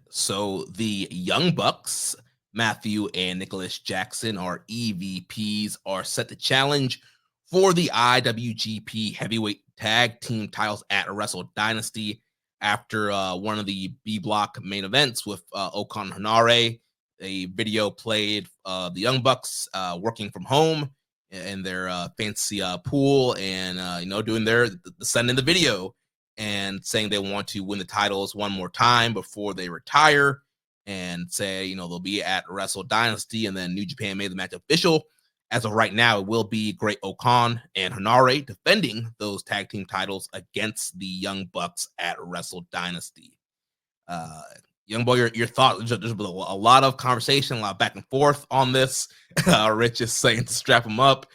So the Young Bucks, Matthew and Nicholas Jackson, our EVPs, are set to challenge for the IWGP Heavyweight Tag Team titles at Wrestle Dynasty after one of the B Block main events with Okan Hanare. A video played the Young Bucks working from home in their fancy pool and doing their sending the video and saying they want to win the titles one more time before they retire and say, they'll be at Wrestle Dynasty. And then New Japan made the match official. As of right now, it will be Great Okan and Hanare defending those tag team titles against the Young Bucks at Wrestle Dynasty. Young boy, your thoughts? There's been a lot of conversation, a lot of back and forth on this. Rich is saying to strap him up.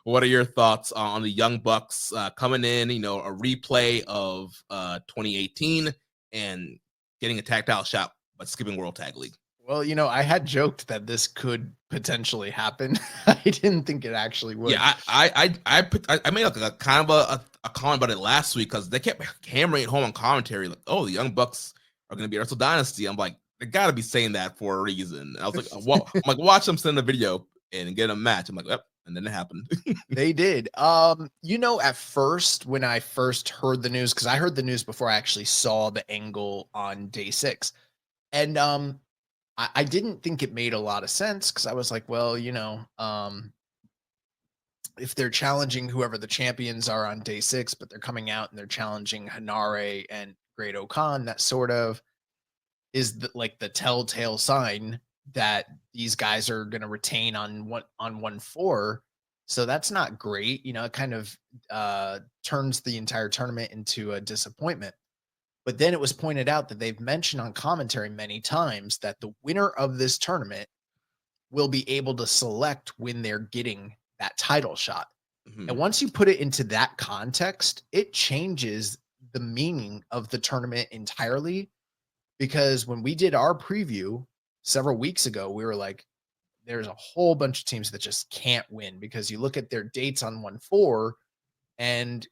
What are your thoughts on the Young Bucks coming in? A replay of 2018 and getting a tactile shot, but skipping World Tag League. Well, I had joked that this could potentially happen. I didn't think it actually would. Yeah, I made like a kind of a comment about it last week because they kept hammering it home on commentary, like, "Oh, the Young Bucks are going to be Wrestle Dynasty." I'm like, they got to be saying that for a reason. And I was like, watch them send a video and get a match. I'm like, yep. And then it happened. They did. At first, when I first heard the news, because I heard the news before I actually saw the angle on day 6. And I didn't think it made a lot of sense because I was like, well, if they're challenging whoever the champions are on day 6, but they're coming out and they're challenging Hanare and Great Okan, that sort of is the telltale sign that these guys are going to retain on 1-4. So that's not great. It kind of turns the entire tournament into a disappointment. But then it was pointed out that they've mentioned on commentary many times that the winner of this tournament will be able to select when they're getting that title shot. Mm-hmm. And once you put it into that context, it changes the meaning of the tournament entirely. Because when we did our preview several weeks ago, we were like, there's a whole bunch of teams that just can't win because you look at their dates on 1-4 and,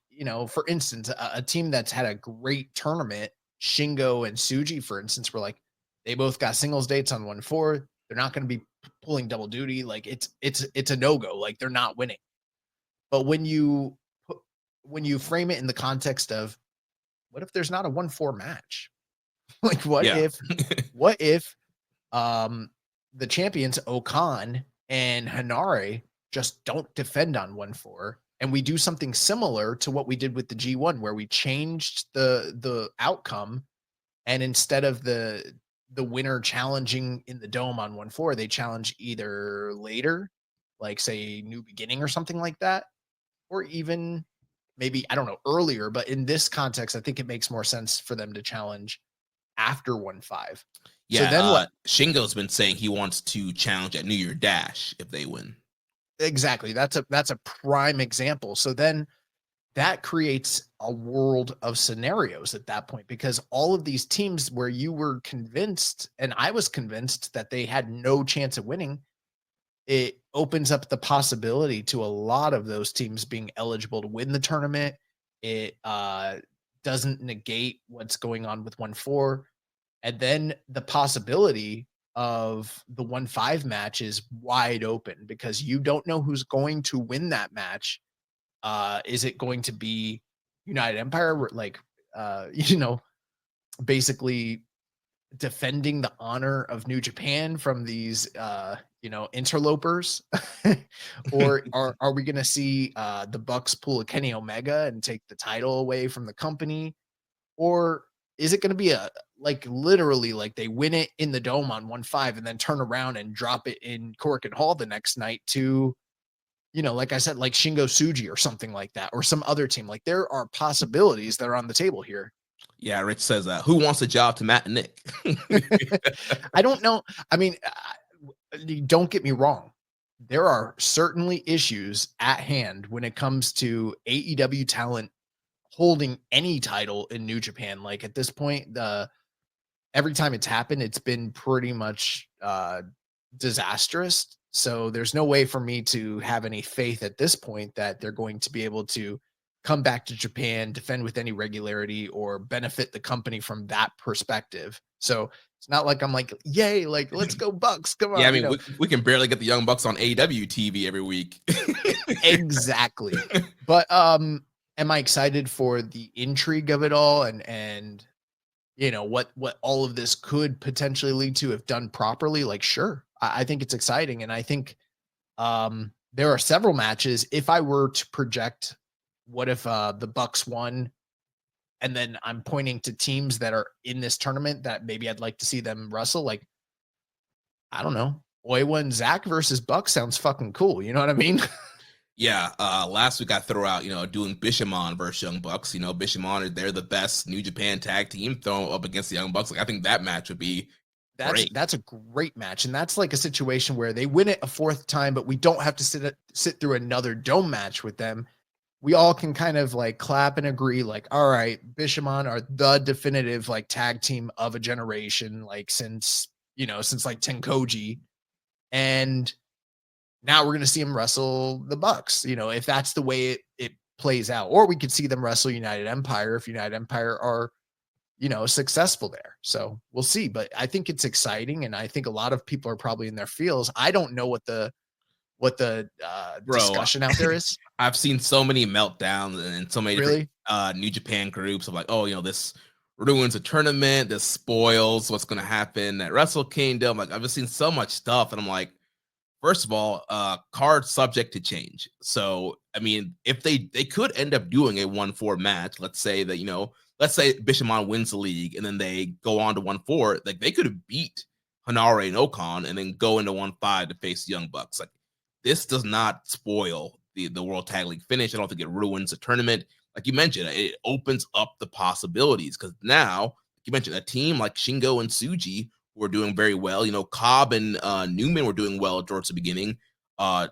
for instance, a team that's had a great tournament, Shingo and Tsuji, for instance, were like, they both got singles dates on 1-4. They're not going to be pulling double duty. Like it's a no-go. Like they're not winning. But when you frame it in the context of what if there's not a 1-4 match? Like what if the champions Okan and Hanare just don't defend on 1-4 and we do something similar to what we did with the G1 where we changed the outcome, and instead of the winner challenging in the dome on 1-4, they challenge either later, like say New Beginning or something like that, or even maybe, I don't know, earlier. But in this context, I think it makes more sense for them to challenge after 1-5. Yeah, so then what? Shingo's been saying he wants to challenge at New Year Dash if they win. Exactly. That's a prime example. So then that creates a world of scenarios at that point, because all of these teams where you were convinced, and I was convinced, that they had no chance of winning, it opens up the possibility to a lot of those teams being eligible to win the tournament. It doesn't negate what's going on with 1-4. And then the possibility of the 1-5 match is wide open because you don't know who's going to win that match. Is it going to be United Empire, basically defending the honor of New Japan from these, interlopers? Or are we going to see the Bucks pull a Kenny Omega and take the title away from the company? Or is it going to be literally they win it in the dome on 1-5 and then turn around and drop it in Korakuen Hall the next night to, like I said, like Shingo Tsuji or something like that, or some other team? Like there are possibilities that are on the table here. Yeah, Rich says, who wants a job to Matt and Nick? I don't know. I mean, don't get me wrong. There are certainly issues at hand when it comes to AEW talent holding any title in New Japan. Like at this point, every time it's happened, it's been pretty much disastrous. So there's no way for me to have any faith at this point that they're going to be able to come back to Japan, defend with any regularity, or benefit the company from that perspective. So it's not like I'm like, yay, like let's go Bucks, come Yeah, I on, mean, we can barely get the Young Bucks on AEW TV every week. exactly. But am I excited for the intrigue of it all and what all of this could potentially lead to if done properly? Like, sure, I think it's exciting, and I think there are several matches. If I were to project, what if the Bucks won, and then I'm pointing to teams that are in this tournament that maybe I'd like to see them wrestle. Like, I don't know, Oiwa and Zach versus Bucks sounds fucking cool. You know what I mean? Yeah, last week I threw out, doing Bishamon versus Young Bucks. Bishamon, they're the best New Japan tag team thrown up against the Young Bucks. Like, I think that match would be great. That's a great match, and that's like a situation where they win it a fourth time, but we don't have to sit through another dome match with them. We all can kind of like clap and agree, like, all right, Bishamon are the definitive like tag team of a generation, like since like Tenkoji, and now we're gonna see them wrestle the Bucks. If that's the way it plays out, or we could see them wrestle United Empire if United Empire are successful there. So we'll see. But I think it's exciting, and I think a lot of people are probably in their feels. I don't know what the Bro, discussion out there is. I've seen so many meltdowns and so many Really? different New Japan groups of like, oh, this ruins a tournament, this spoils what's going to happen at Wrestle Kingdom. Like, I've just seen so much stuff, and I'm like, first of all, card subject to change. So, I mean, if they could end up doing a 1-4 match, let's say that, let's say Bishamon wins the league and then they go on to 1-4, like they could have beat Hanare and Okan and then go into 1-5 to face Young Bucks. Like, this does not spoil the World Tag League finish. I don't think it ruins the tournament. Like you mentioned, it opens up the possibilities because now, like you mentioned, a team like Shingo and Tsuji were doing very well. Cobb and Newman were doing well towards the beginning. Naito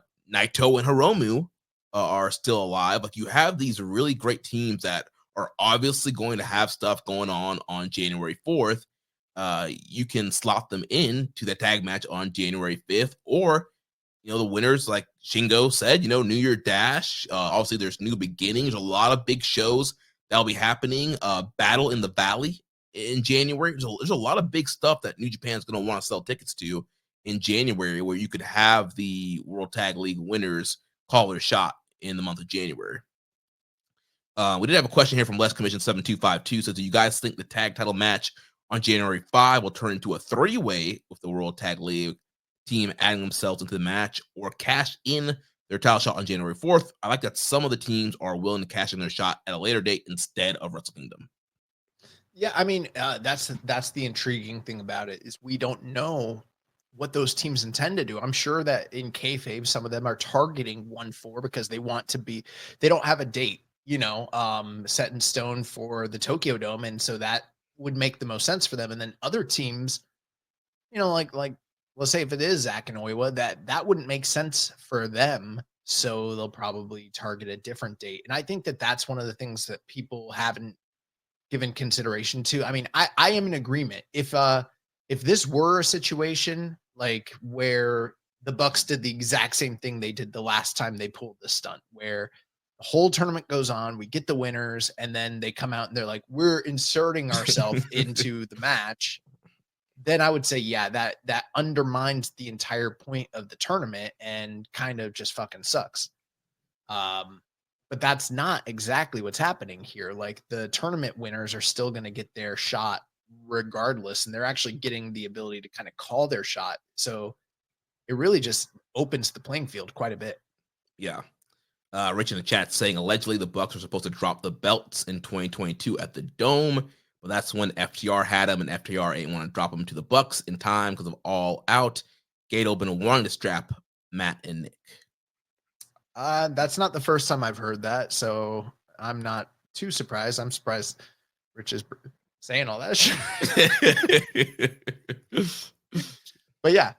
and Hiromu are still alive. Like, you have these really great teams that are obviously going to have stuff going on January 4th. You can slot them in to the tag match on January 5th, or the winners, like Shingo said, New Year Dash. Obviously, there's New Beginnings. A lot of big shows that'll be happening. Battle in the Valley in January. There's a lot of big stuff that New Japan's going to want to sell tickets to in January, where you could have the World Tag League winners call their shot in the month of January. We did have a question here from Les Commission 7252. Says, do you guys think the tag title match on January 5 will turn into a 3-way with the World Tag League team adding themselves into the match, or cash in their title shot on January 4th? I like that some of the teams are willing to cash in their shot at a later date instead of Wrestle Kingdom. Yeah, I mean, that's the intriguing thing about it, is we don't know what those teams intend to do. I'm sure that in kayfabe, some of them are targeting 1-4 because they don't have a date, set in stone for the Tokyo Dome, and so that would make the most sense for them. And then other teams, like let's say if it is Zach and Oiwa, that wouldn't make sense for them. So they'll probably target a different date. And I think that that's one of the things that people haven't given consideration to. I mean, I am in agreement. If this were a situation like where the Bucks did the exact same thing they did the last time they pulled the stunt, where the whole tournament goes on, we get the winners, and then they come out and they're like, we're inserting ourselves into the match, then I would say, yeah, that undermines the entire point of the tournament and kind of just fucking sucks. But that's not exactly what's happening here. Like, the tournament winners are still going to get their shot regardless, and they're actually getting the ability to kind of call their shot. So it really just opens the playing field quite a bit. Yeah. Rich in the chat saying, allegedly the Bucks are supposed to drop the belts in 2022 at the Dome. But that's when FTR had them, and FTR ain't want to drop them to the Bucks in time because of All Out. Gato been wanting to strap Matt and Nick. That's not the first time I've heard that, so I'm not too surprised. I'm surprised Rich is saying all that shit. But yeah,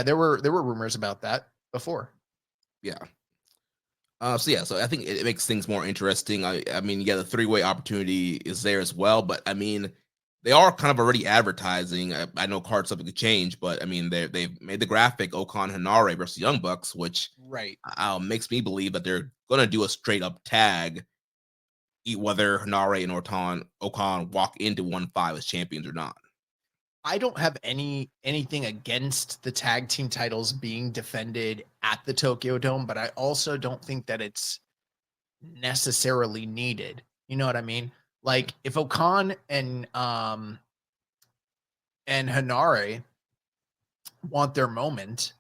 there were rumors about that before. Yeah. So I think it makes things more interesting. I mean, yeah, the 3-way opportunity is there as well, but I mean, they are kind of already advertising. I know card stuff could change, but I mean they've made the graphic Okan Hanare versus Young Bucks, which Right. makes me believe that they're gonna do a straight up tag, whether Hanare and Okan walk into 1-5 as champions or not. I don't have anything against the tag team titles being defended at the Tokyo Dome, but I also don't think that it's necessarily needed. You know what I mean? Like if Okan and Hanare want their moment,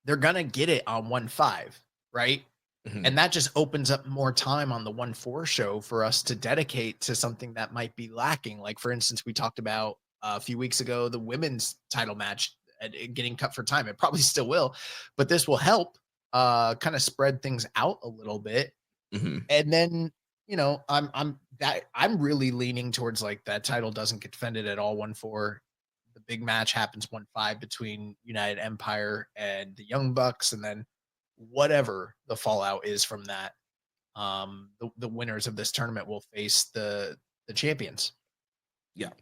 they're gonna get it on 1-5, right? Mhm. And that just opens up more time on the 1-4 show for us to dedicate to something that might be lacking. Like, for instance, we talked about a few weeks ago the women's title match getting cut for time. It probably still will, but this will help kind of spread things out a little bit. Mhm. And then, I'm really leaning towards like that title doesn't get defended at all 1-4. The big match happens 1-5 between United Empire and the Young Bucks, and then whatever the fallout is from that, the winners of this tournament will face the champions. Yeah.